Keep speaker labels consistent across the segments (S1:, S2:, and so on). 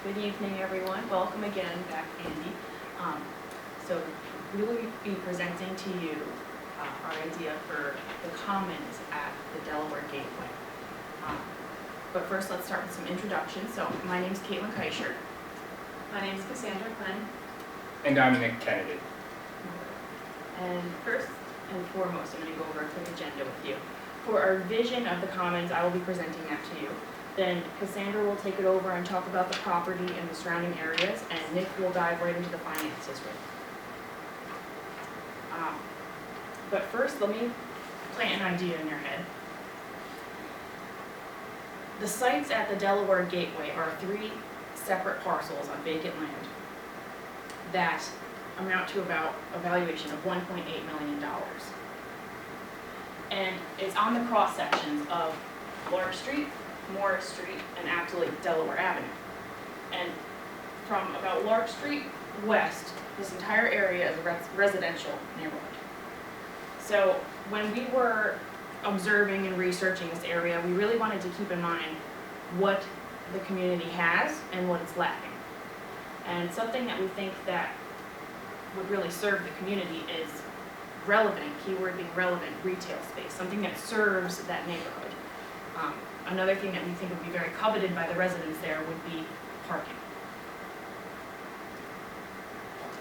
S1: Good evening, everyone. Welcome again back, Andy. So we will be presenting to you our idea for the commons at the Delaware Gateway. But first, let's start with some introductions. So my name is Caitlin Keischer.
S2: My name is Cassandra Quinn.
S3: And I'm Nick Kennedy.
S1: And first and foremost, I'm going to go over a quick agenda with you. For our vision of the commons, I will be presenting that to you. Then Cassandra will take it over and talk about the property and the surrounding areas, and Nick will dive right into the finances with you. But first, let me plant an idea in your head. The sites at the Delaware Gateway are 3 separate parcels on vacant land that amount to about a valuation of $1.8 million. And it's on the cross sections of Lark Street, Morris Street, and actually Delaware Avenue. And from about Lark Street west, this entire area is a residential neighborhood. So when we were observing and researching this area, we really wanted to keep in mind what the community has and what it's lacking. And something that we think that would really serve the community is relevant, keyword being relevant, retail space, something that serves that neighborhood. Another thing that we think would be very coveted by the residents there would be parking.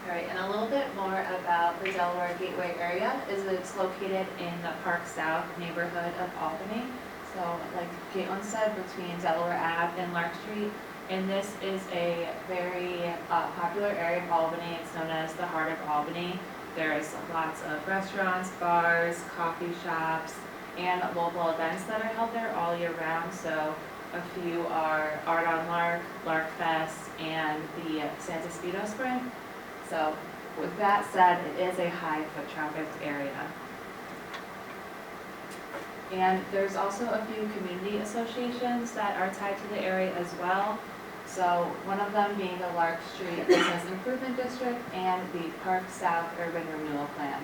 S2: All right, and a little bit more about the Delaware Gateway area is that it's located in the Park South neighborhood of Albany. So like Caitlin said, between Delaware Ave and Lark Street. And this is a very popular area of Albany. It's known as the heart of Albany. There's lots of restaurants, bars, coffee shops, and local events that are held there all year round. So a few are Art on Lark, Lark Fest, and the Santa Speedo Sprint. So with that said, it is a high foot trafficked area. And there's also a few community associations that are tied to the area as well. So one of them being the Lark Street Business Improvement District and the Park South Urban Renewal Plan.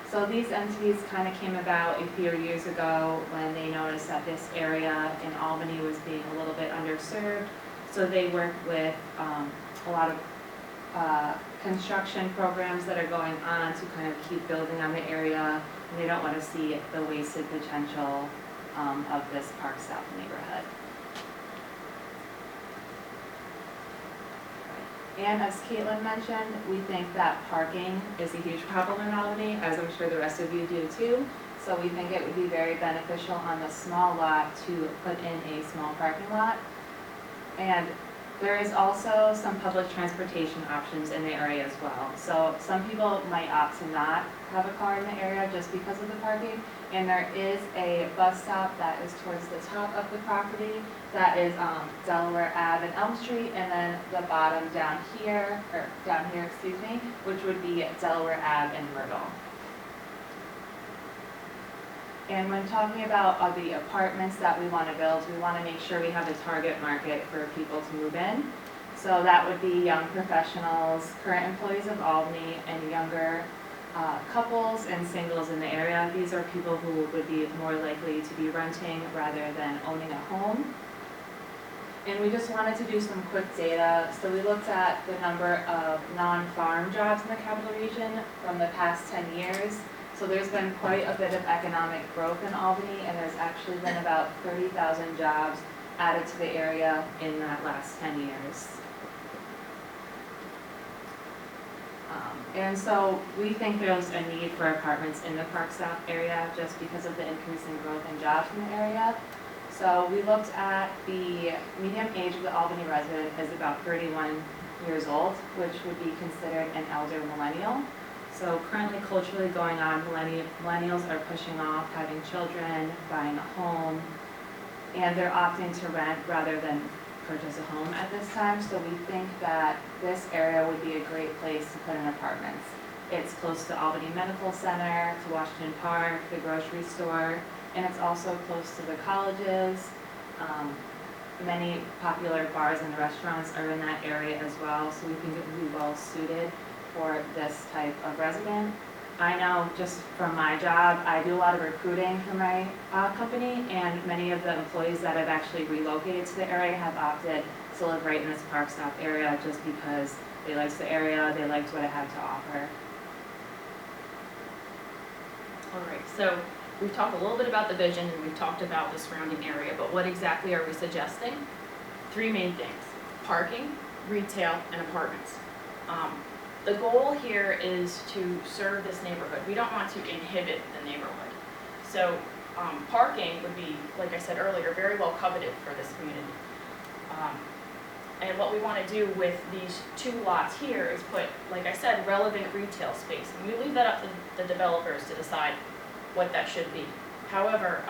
S2: So these entities kind of came about a few years ago when they noticed that this area in Albany was being a little bit underserved. So they worked with a lot of construction programs that are going on to kind of keep building on the area. And they don't want to see the wasted potential of this Park South neighborhood. And as Caitlin mentioned, we think that parking is a huge problem in Albany, as I'm sure the rest of you do too. So we think it would be very beneficial on the small lot to put in a small parking lot. And there is also some public transportation options in the area as well. So some people might opt to not have a car in the area just because of the parking. And there is a bus stop that is towards the top of the property. That is Delaware Ave and Elm Street, and then the bottom down here, which would be Delaware Ave and Myrtle. And when talking about the apartments that we want to build, we want to make sure we have a target market for people to move in. So that would be young professionals, current employees of Albany, and younger couples and singles in the area. These are people who would be more likely to be renting rather than owning a home. And we just wanted to do some quick data. So we looked at the number of non-farm jobs in the capital region from the past 10 years. So there's been quite a bit of economic growth in Albany, and there's actually been about 30,000 jobs added to the area in that last 10 years. And so we think there's a need for apartments in the Park South area just because of the increasing growth in jobs in the area. So we looked at the median age of the Albany resident is about 31 years old, which would be considered an elder millennial. So currently culturally going on, millennials are pushing off having children, buying a home, and they're opting to rent rather than purchase a home at this time. So we think that this area would be a great place to put in apartments. It's close to Albany Medical Center, to Washington Park, the grocery store, and it's also close to the colleges. Many popular bars and restaurants are in that area as well, so we think it would be well suited for this type of resident. I know just from my job, I do a lot of recruiting for my company, and many of the employees that have actually relocated to the area have opted to live right in this park stop area just because they liked the area, they liked what it had to offer.
S1: All right, so we've talked a little bit about the vision and we've talked about the surrounding area, but what exactly are we suggesting? Three main things: parking, retail, and apartments. The goal here is to serve this neighborhood. We don't want to inhibit the neighborhood. So parking would be, like I said earlier, very well coveted for this community. And what we want to do with these two lots here is put, like I said, relevant retail space. And we leave that up to the developers to decide what that should be. However,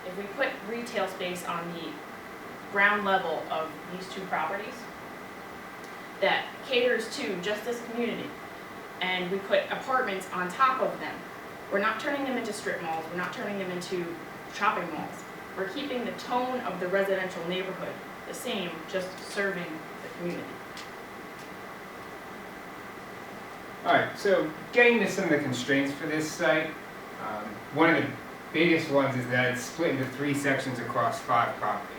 S1: if we put retail space on the ground level of these two properties that caters to just this community, and we put apartments on top of them, we're not turning them into strip malls, we're not turning them into shopping malls. We're keeping the tone of the residential neighborhood the same, just serving the community.
S3: All right, so getting to some of the constraints for this site, one of the biggest ones is that it's split into 3 sections across 5 properties.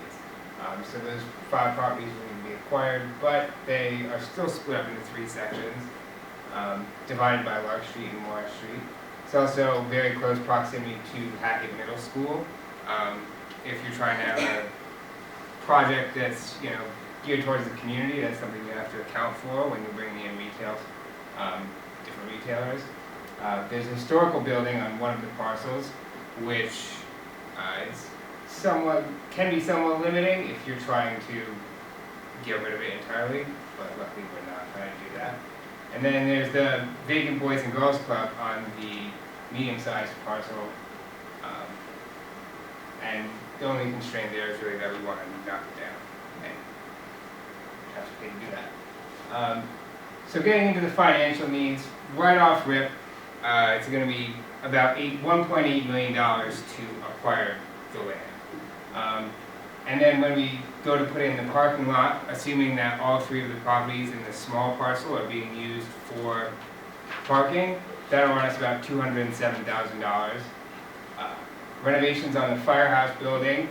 S3: So those 5 properties will be acquired, but they are still split up into 3 sections, divided by Lark Street and Morris Street. It's also very close proximity to Hackett Middle School. If you're trying to have a project that's, geared towards the community, that's something you have to account for when you're bringing in different retailers. There's a historical building on one of the parcels, which can be somewhat limiting if you're trying to get rid of it entirely, but luckily we're not trying to do that. And then there's the vacant Boys and Girls Club on the medium-sized parcel, and the only constraint there is really that we want to knock it down and have to pay to do that. So getting into the financial needs, right off rip, it's going to be about $1.8 million to acquire the land. And then when we go to put in the parking lot, assuming that all 3 of the properties in the small parcel are being used for parking, that'll run us about $207,000. Renovations on the firehouse building,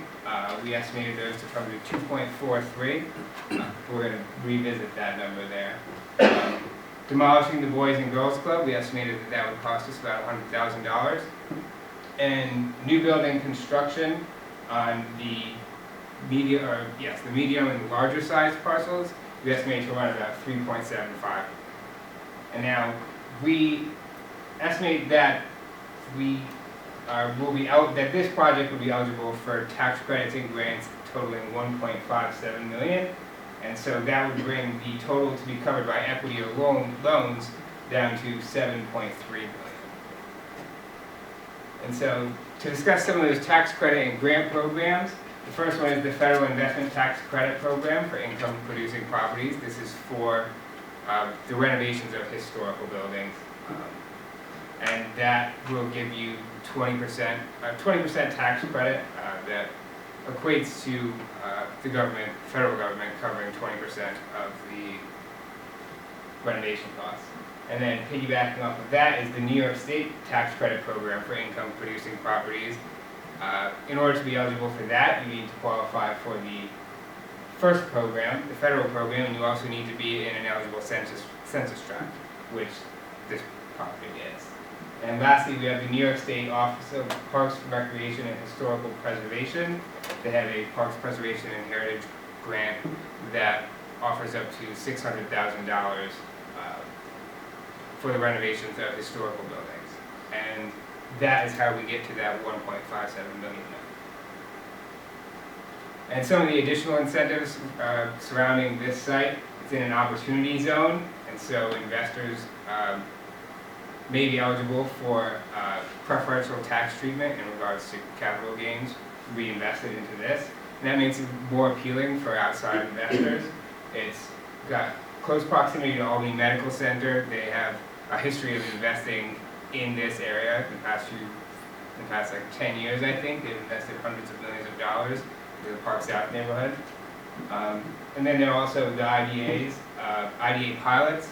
S3: we estimated those to come to 2.43. We're going to revisit that number there. Demolishing the Boys and Girls Club, we estimated that would cost us about $100,000. And new building construction on the medium and larger sized parcels, we estimate to run about 3.75. And now we estimate that that this project will be eligible for tax credits and grants totaling $1.57 million. And so that would bring the total to be covered by equity or loans down to $7.3 million. And so to discuss some of those tax credit and grant programs, the first one is the Federal Investment Tax Credit Program for income-producing properties. This is for the renovations of historical buildings. And that will give you 20% tax credit that equates to the federal government covering 20% of the renovation costs. And then piggybacking off of that is the New York State Tax Credit Program for income-producing properties. In order to be eligible for that, you need to qualify for the first program, the federal program, and you also need to be in an eligible census tract, which this property is. And lastly, we have the New York State Office of Parks, Recreation, and Historical Preservation. They have a Parks Preservation and Heritage grant that offers up to $600,000 for the renovations of historical buildings. And that is how we get to that 1.57 million number. And some of the additional incentives surrounding this site, it's in an opportunity zone, and so investors may be eligible for preferential tax treatment in regards to capital gains reinvested into this. And that makes it more appealing for outside investors. It's got close proximity to Albany Medical Center. They have a history of investing in this area in the past like 10 years, I think. They've invested hundreds of millions of dollars into the Park South neighborhood. And then there are also the IDAs, IDA pilots.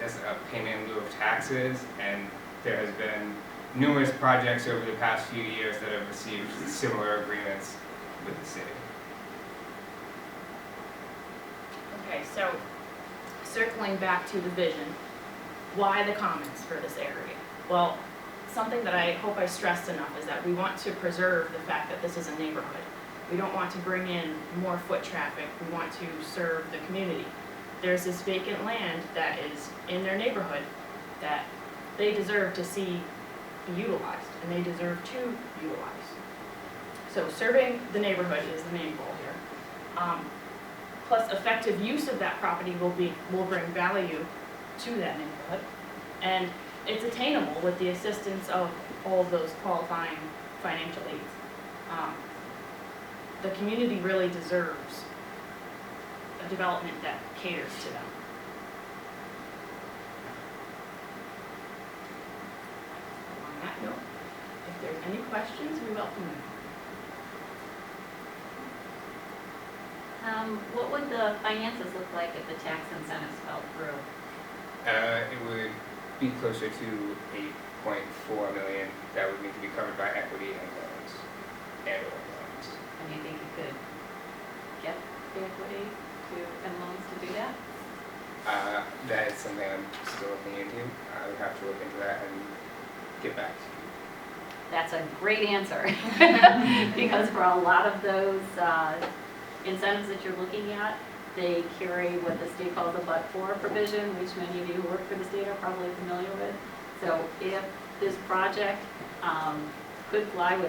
S3: That's a payment in lieu of taxes, and there has been numerous projects over the past few years that have received similar agreements with the city.
S1: Okay, so circling back to the vision, why the commons for this area? Well, something that I hope I stressed enough is that we want to preserve the fact that this is a neighborhood. We don't want to bring in more foot traffic, we want to serve the community. There's this vacant land that is in their neighborhood that they deserve to see be utilized, and they deserve to utilize. So serving the neighborhood is the main goal here. Plus effective use of that property will bring value to that neighborhood. And it's attainable with the assistance of all of those qualifying financial aids. The community really deserves a development that caters to them. On that note, if there's any questions, we welcome them.
S4: What would the finances look like if the tax incentives fell through?
S3: It would be closer to 8.4 million that would need to be covered by equity and loans, and/or loans.
S4: And you think you could get the equity and loans to do that?
S3: That is something I'm still looking into. I would have to look into that and get back to you.
S4: That's a great answer. Because for a lot of those incentives that you're looking at, they carry what the state calls a but-for provision, which many of you who work for the state are probably familiar with. So if this project could fly with